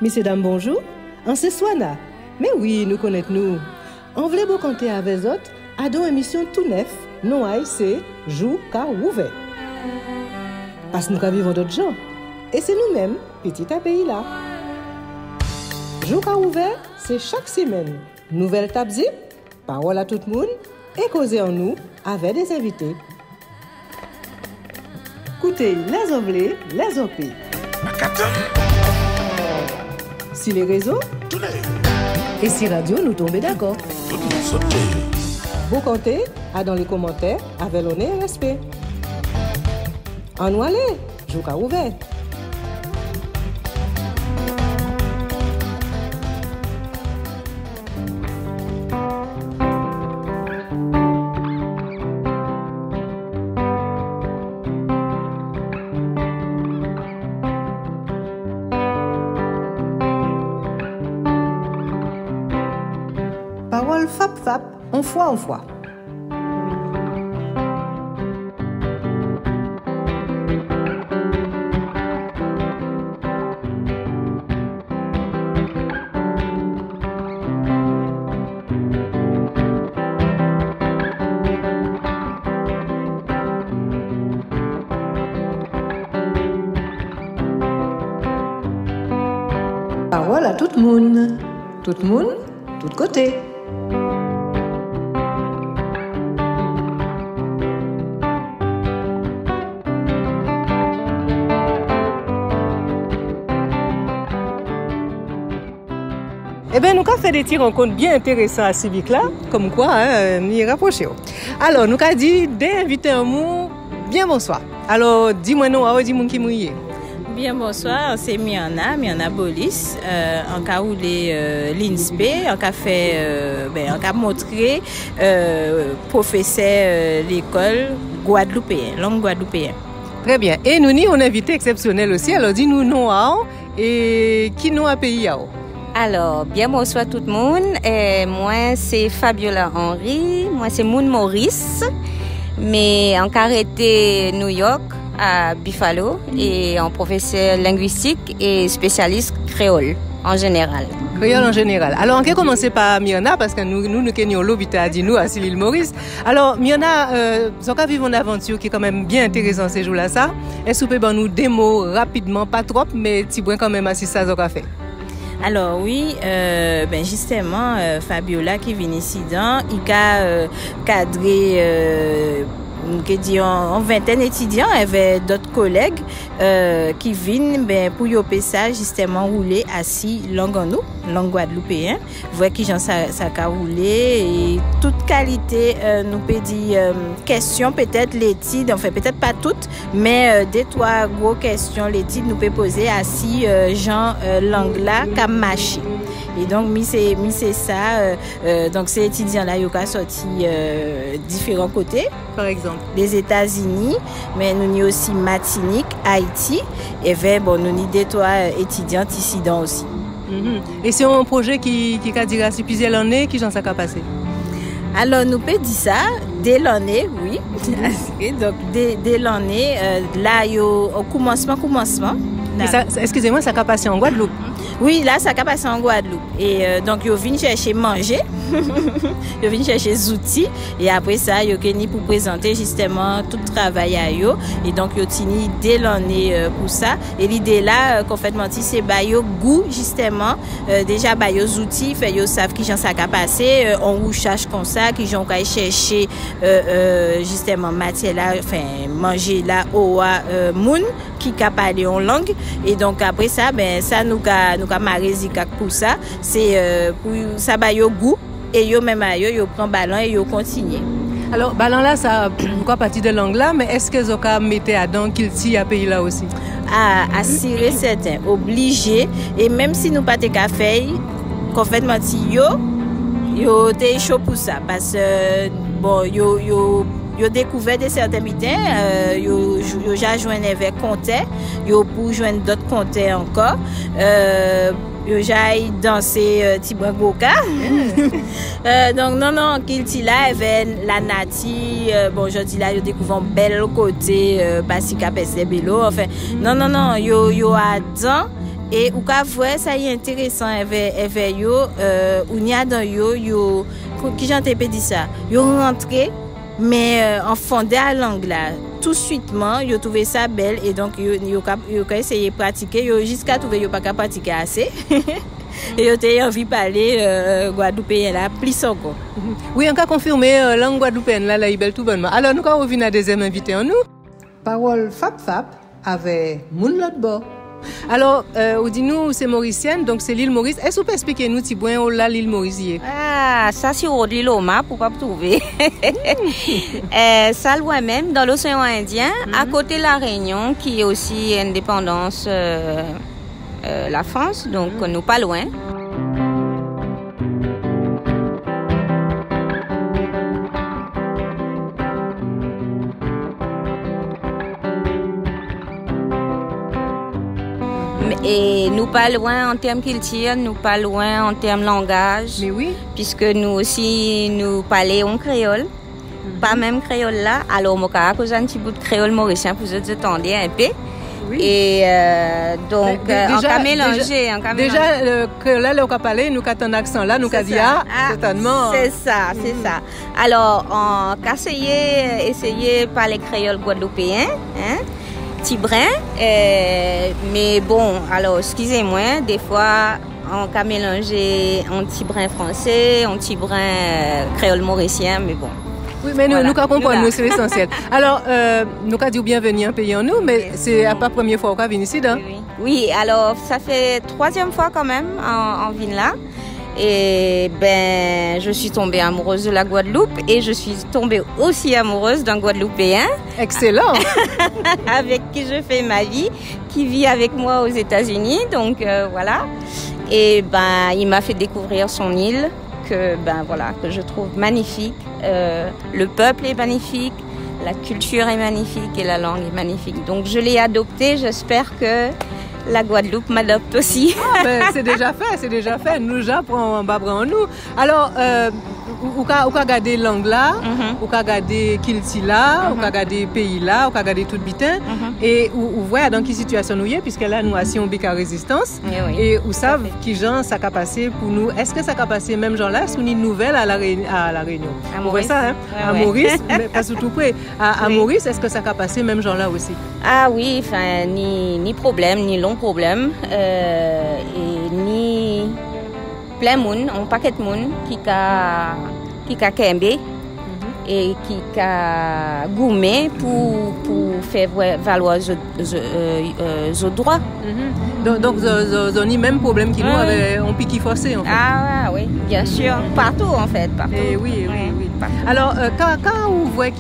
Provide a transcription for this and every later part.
Messieurs, dames, bonjour. En ce soir-là, mais oui, nous connaissons-nous. On voulait vous compter avec les autres à deux émissions tout neuf, non c'est Jou car ouvert. Parce que nous vivons d'autres gens. Et c'est nous-mêmes, petit à pays là. Jou car ouvert, c'est chaque semaine. Nouvelle table zip, parole à tout le monde et causer en nous avec des invités. Écoutez les Anglais, les OP. Si les réseaux, et si radio nous tombez d'accord. Vous comptez à dans les commentaires avec l'honneur et respect. En nous aller, Jou car ouvert. Parole fap, en foi. Parole à tout le monde, tout côté. Eh bien, nous avons fait des petits rencontres bien intéressantes à Civic là, comme quoi, nous y rapprochons. Alors, nous avons dit d'inviter un mot, bien bonsoir. Alors, dis-moi nous, dis-moi qui mouille. Bien bonsoir, c'est Miana Bolis, en cas où l'INSPE, en cas fait, en cas montré professeur l'école guadeloupéenne, langue guadeloupéenne. Très bien. Et nous avons un invité exceptionnel aussi. Alors, dis-nous non et qui nous a payé. Alors, bien bonsoir tout le monde. Moi, c'est Fabiola Henry. Moi, c'est Moon Maurice. Mais en caractère New York, à Buffalo, et en professeur linguistique et spécialiste créole en général. Créole en général. Alors, on va commencer par Miana, parce que nous kenyons l'obité à dire nous à l'île Maurice. Alors, Miana, on va vivre une aventure qui est quand même bien intéressante ces jours-là, ça. Est-ce que vous pouvez nous des mots rapidement, pas trop, mais petit point quand même à si ça, ça fait. Alors oui, justement, Fabiola qui vient ici dans, il a cadré en vingtaine d'étudiants, avec d'autres collègues qui viennent pour y ça justement rouler assis langue en nous, langue guadeloupéenne, voir qui j'en ça rouler et toute qualité nous peut dire questions peut-être l'étude, enfin peut-être pas toutes, mais des trois gros questions l'étude nous peut poser assis Jean langue là comme marché. Et donc c'est ça donc ces étudiants là ils ont sorti différents côtés, par exemple les États-Unis, mais nous avons aussi Martinique, Haïti et nous avons des trois étudiantes ici dans aussi. Et c'est un projet qui a duré plusieurs années qui j'en sais qu'à passer. Alors nous peut dire ça dès l'année, oui. Donc dès l'année là au commencement. Excusez-moi, ça a passé en Guadeloupe. Oui, là, ça a passé en Guadeloupe. Et donc, ils viennent chercher manger, ils viennent chercher des outils. Et après ça, ils viennent pour présenter justement tout le travail à eux. Et donc, ils ont dès l'année pour ça. Et l'idée là, qu'on fait mentir, c'est qu'ils goût justement. Déjà, ils outils, ils savent qui j'en ça a passé. On cherche comme ça, qui j'en a chercher justement matière là, enfin, manger là, au moun, qui a parlé en langue. Et donc, après ça, ça nous a marré pour ça. C'est pour ça, yo goût. Et yo même yo prend ballon et yo continue. Alors, ballon là, ça pourquoi partie de langue là, mais est-ce que Zoka mettait à don qu'il t'y a payé là aussi? Assurer certain, obligé. Et même si nous pas de café, qu'on fait mentir yo t'es chaud pour ça. Parce que, yo découvert de certains mitins, yo joindre avec compteur, yo pour joindre d'autres compteurs encore. Yo j'aille danser Tibouangoka. Donc non qu'il ti là avec la nati je dis là yo découvert un bel côté Basika Pesebelo enfin non yo a dedans Et ou ka voir ça y est intéressant avec yo ou n'y a dans yo qui j'entends pas dire ça. Yo rentré mais en fondé à langue là. Tout suitement, yo trouvé ça belle et donc yo essayé de pratiquer, yo jusqu'à trouver yo pas capable pratiquer assez. Et yo t'ai envie de parler guadeloupéen là plus encore. Oui, on a confirmé langue guadeloupéenne là est belle tout bonnement. Alors nous quand on vient à deuxième invité en nous. Parole Fap avec moun l'autre bord. Alors, on dit nous, c'est mauricienne, donc c'est l'île Maurice. Est-ce que vous pouvez expliquer nous, Tibouin, où là, l'île Maurice? Ah, ça, c'est au l'île Oma, pour pas trouver. Ça, loin même, dans l'océan Indien, à côté de la Réunion, qui est aussi indépendance la France, donc nous pas loin. Et nous pas loin en termes culture, nous pas loin en termes langage. Mais oui. Puisque nous aussi, nous parlons créole. Pas même créole là. Alors, moi, j'ai un petit bout de créole mauricien pour vous entendre un peu. Oui. Et donc, on a mélangé. Déjà, le créole là, on a parlé, nous avons un accent là, nous avons dit, certainement. C'est ça, c'est ça. Alors, on a essayé de parler créole guadeloupéen, hein. Petit brin, mais bon, alors excusez-moi, des fois on a mélangé un petit brin français, un petit brin créole mauricien, mais bon. Oui, mais voilà, nous comprenons, c'est l'essentiel. Alors, nous avons dit bienvenue en pays en nous, mais c'est pas la première fois qu'on vient ici, non? Oui, alors ça fait 3e fois quand même en vin là. Et ben, je suis tombée amoureuse de la Guadeloupe et je suis tombée aussi amoureuse d'un Guadeloupéen. Excellent. Avec qui je fais ma vie, qui vit avec moi aux États-Unis. Donc voilà. Et ben, il m'a fait découvrir son île que je trouve magnifique. Le peuple est magnifique, la culture est magnifique et la langue est magnifique. Donc je l'ai adoptée. J'espère que la Guadeloupe m'adopte aussi. C'est déjà fait. Nous apprenons en bas en nous. Alors, ou ka garder langue là, ou ka garder kilti là, ou ka garder pays là, ou ka garder tout bitin, et ou voyez dans quelle situation nous y est, puisque là nous assis en bica résistance, et ou savent qui genre ça a passé pour nous. Est-ce que ça a passé même genre là, c'est une nouvelle à la Réunion? À Maurice, ça, hein? À Maurice, mais pas surtout près. À Maurice, est-ce que ça a passé même genre là aussi? Ah oui, enfin ni problème, ni long problème, et ni plein monde, un paquet de monde qui a kembe et qui a gourmé pour faire valoir les droits. Donc, on a même problème qui nous avait un piquet forcé en fait. Ah oui, bien sûr, partout en fait, partout. Et oui. Alors, quand vous voyez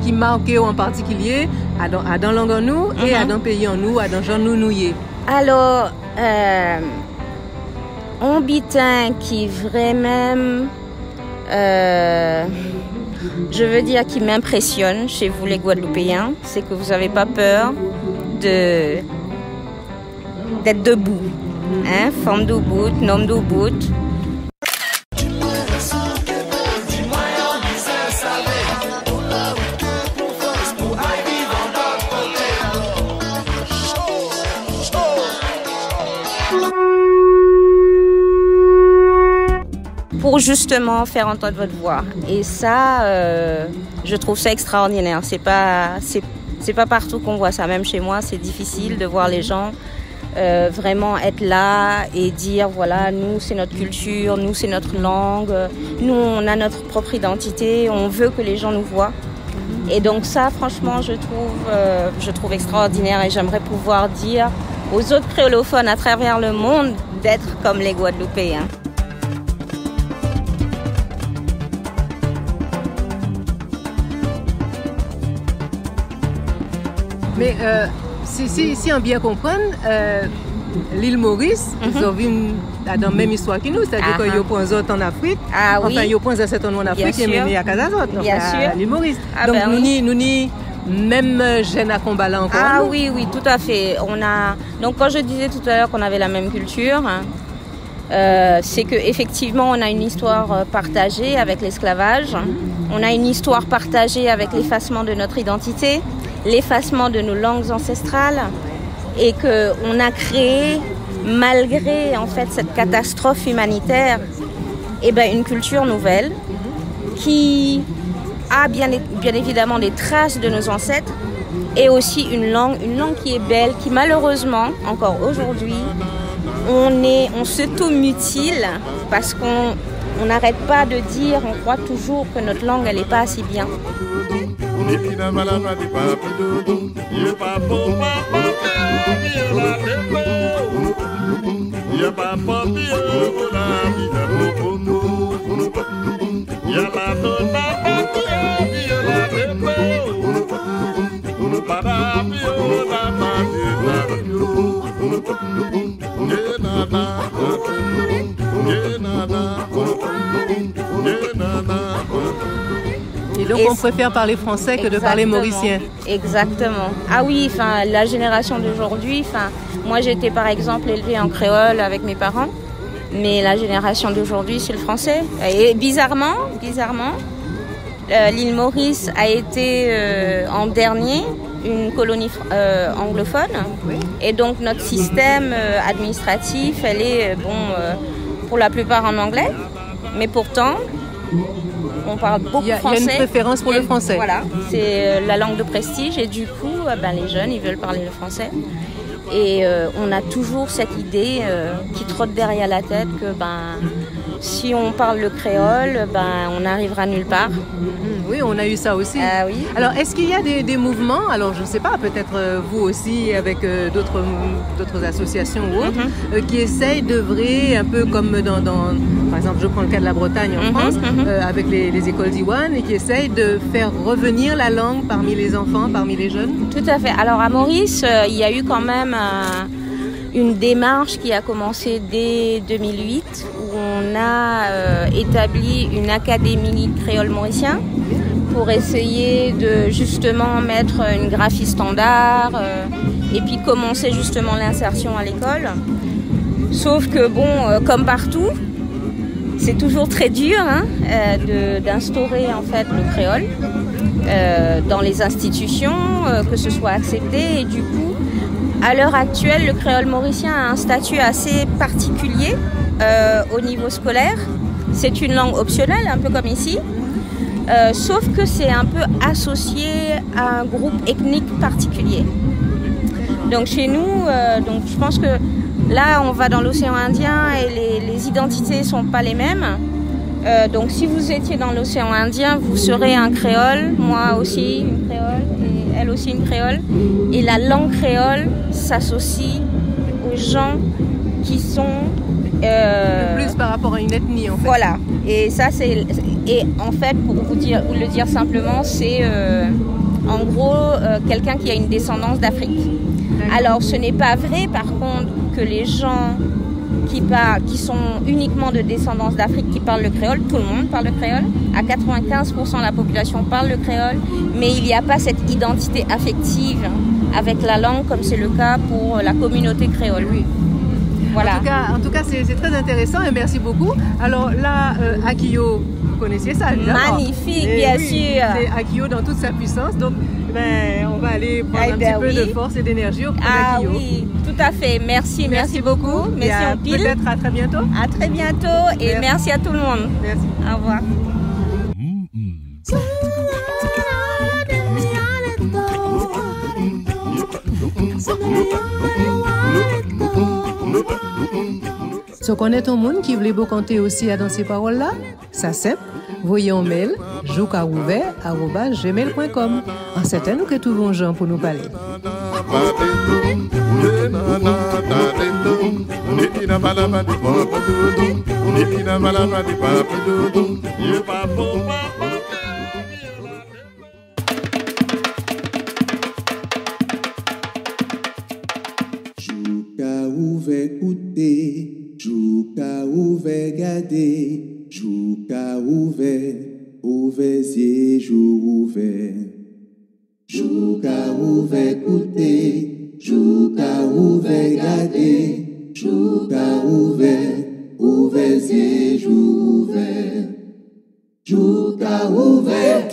qui marque en particulier à dans langue en nous et à dans pays en nous, à dans gens nous y est. Alors, un bitin qui vraiment, je veux dire, qui m'impressionne chez vous les Guadeloupéens, c'est que vous n'avez pas peur d'être debout. Hein? Femme debout, homme debout. Pour justement faire entendre votre voix. Et ça, je trouve ça extraordinaire. C'est pas partout qu'on voit ça. Même chez moi, c'est difficile de voir les gens vraiment être là et dire voilà, nous c'est notre culture, nous c'est notre langue, nous on a notre propre identité, on veut que les gens nous voient. Et donc ça, franchement, je trouve extraordinaire et j'aimerais pouvoir dire aux autres créolophones à travers le monde d'être comme les Guadeloupéens. Mais si on bien comprendre, l'île Maurice, ils ont vu dans la même histoire que nous, c'est-à-dire qu'ils prennent les autres en Afrique, enfin ils prennent un certain nombre en Afrique et mené à Casazot, à l'île Maurice. Donc nous même jeunes à combat là encore. Ah oui, tout à fait. Donc quand je disais tout à l'heure qu'on avait la même culture, c'est qu'effectivement on a une histoire partagée avec l'esclavage, on a une histoire partagée avec l'effacement de notre identité, l'effacement de nos langues ancestrales et qu'on a créé, malgré en fait cette catastrophe humanitaire, une culture nouvelle qui a bien évidemment des traces de nos ancêtres et aussi une langue qui est belle, qui malheureusement, encore aujourd'hui, on s'automutile parce qu'on n'arrête pas de dire, on croit toujours que notre langue, elle n'est pas assez bien. Et donc on préfère parler français que de parler mauricien. Exactement. Ah oui, la génération d'aujourd'hui, moi j'étais par exemple élevée en créole avec mes parents, mais la génération d'aujourd'hui c'est le français. Et bizarrement, l'île Maurice a été en dernier une colonie anglophone, oui. Et donc notre système administratif, elle est pour la plupart en anglais, mais pourtant on parle beaucoup français. Il y a une préférence pour le français. Voilà, c'est la langue de prestige et du coup, les jeunes, ils veulent parler le français. Et on a toujours cette idée qui trotte derrière la tête que si on parle le créole, on n'arrivera nulle part. Oui, on a eu ça aussi. Oui. Alors, est-ce qu'il y a des mouvements, alors je ne sais pas, peut-être vous aussi avec d'autres associations ou autres, qui essayent d'œuvrer un peu comme par exemple, je prends le cas de la Bretagne en France, avec les écoles d'Iwan, et qui essayent de faire revenir la langue parmi les enfants, parmi les jeunes? Tout à fait. Alors à Maurice, il y a eu quand même une démarche qui a commencé dès 2008 où on a établi une académie créole mauricien pour essayer de justement mettre une graphie standard et puis commencer justement l'insertion à l'école. Sauf que comme partout, c'est toujours très dur d'instaurer en fait le créole dans les institutions, que ce soit accepté. Et du coup, à l'heure actuelle, le créole mauricien a un statut assez particulier au niveau scolaire. C'est une langue optionnelle, un peu comme ici, sauf que c'est un peu associé à un groupe ethnique particulier. Donc chez nous, je pense que là, on va dans l'océan Indien et les identités ne sont pas les mêmes. Donc si vous étiez dans l'océan Indien, vous serez un créole, moi aussi une créole, et elle aussi une créole. Et la langue créole s'associe aux gens qui sont... plus par rapport à une ethnie en fait. Voilà, et ça c'est... Et en fait, pour vous le dire simplement, c'est en gros quelqu'un qui a une descendance d'Afrique. Alors ce n'est pas vrai par contre que les gens qui sont uniquement de descendance d'Afrique qui parlent le créole, tout le monde parle le créole, à 95% de la population parle le créole, mais il n'y a pas cette identité affective avec la langue comme c'est le cas pour la communauté créole. Oui. Voilà. En tout cas c'est très intéressant et merci beaucoup. Alors là, Akio, vous connaissiez ça? Magnifique, bien sûr. C'est Akio dans toute sa puissance, donc on va aller prendre un petit peu de force et d'énergie auprès d'Akio. Oui, tout à fait. Merci beaucoup. Merci en pile. Peut-être à très bientôt. À très bientôt et merci à tout le monde. Merci. Au revoir. So connaît ton monde qui voulait canter aussi dans ces paroles-là? Ça simple, voyez un mail joukaouvert@gmail.com. En certain nous que trouvons gens pour nous parler. Jouka ouvert gardé, jouka ouvert, ouvert yeux, jou ouvert. Jouka ouvert écouter, jouka ouvert gardé, jouka ouvert, ouvert yeux, jou ouvert. Jouka ouvert.